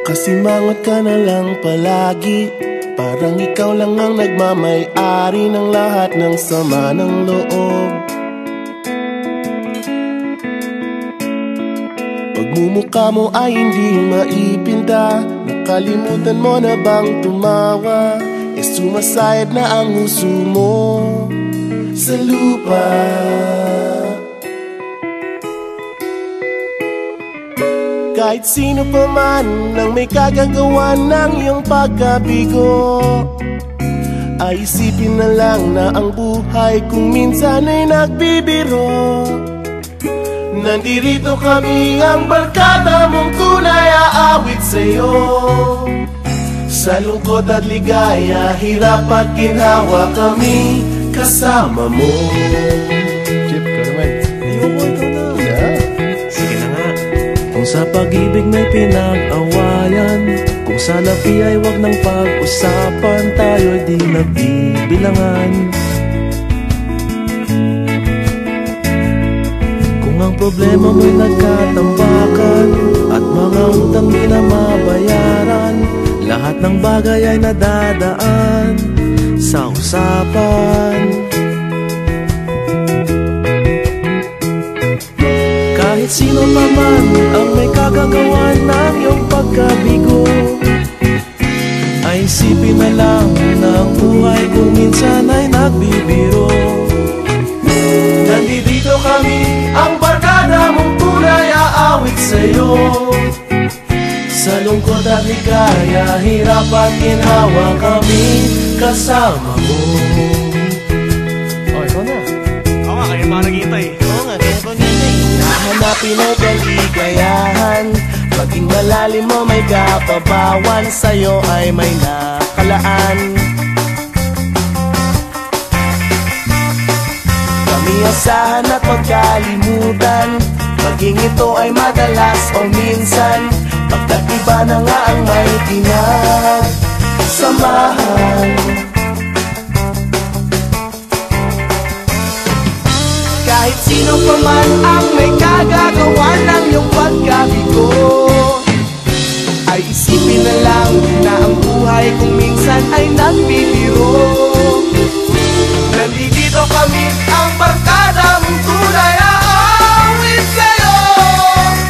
Nakasimangot ka na lang palagi, parang ikaw lang ang nagmamay-ari ng lahat ng sama ng loob. Pagmumukha mo ay hindi maipinta, nakalimutan mo na bang tumawa? E sumasayad na ang huso mo sa lupa. Kahit sino pa man ang may kagagawa ng iyong pagkabigo, ay isipin na lang na ang buhay kung minsan ay nagbibiro. Nandirito kami, ang barkada mong tunay aawit sa'yo. Sa lungkot at ligaya, hirap at ginhawa, kami kasama mo. Chip, ka naman. Ayoko, ikaw na. Yeah. Sige na nga. Kung sa pag-ibig may pinag-awayan, kung sa labi ay wag nang pag-usapan, tayo'y di nagbibilangan. Kung ang problema mo'y nagkatambakan at mga utang di na mabayaran, lahat ng bagay ay nadadaan sa usapan. Kahit sino pa man ang may kagagawa ng iyong pagkabigo, ay isipin na lang na ang buhay kung minsan ay nagbibiro. Nandito kami, ang barkada mong tunay aawit sa'yo. Sa lungkot at ligaya, hirap at ginhawa, kami kasama mo. Oh, ikaw na. Oo nga, kaya pa naghihintay. Oo nga, kaya pa naghihintay. Nahanapin ay kaligayahan, maging malalim mo may kapabawan, sa'yo ay may nakalaan. Kami asahan at magkalimutan, maging ito ay madalas o minsan, pagkat iba na nga ang may pinagsamahan. Kahit sino pa man ang may kagagawa ng iyong pagkabigo, ay isipin na lang na ang buhay kung minsan ay nagbibiro. Nandito kami, ang barkada mong tunay aawit sa'yo.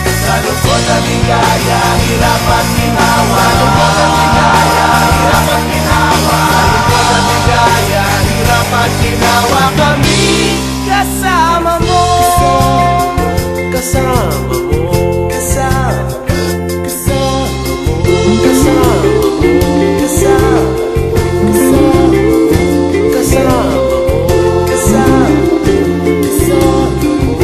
Sa lungkot at ligaya, hirap at ginhawa. Sa lungkot at ligaya, hirap at ginhawa. Sa lungkot at ligaya, hirap at ginhawa, kami kasama mo. Kasama mo. Kasama mo. Kasama mo. Kasama mo. Kasama mo. Kasama mo.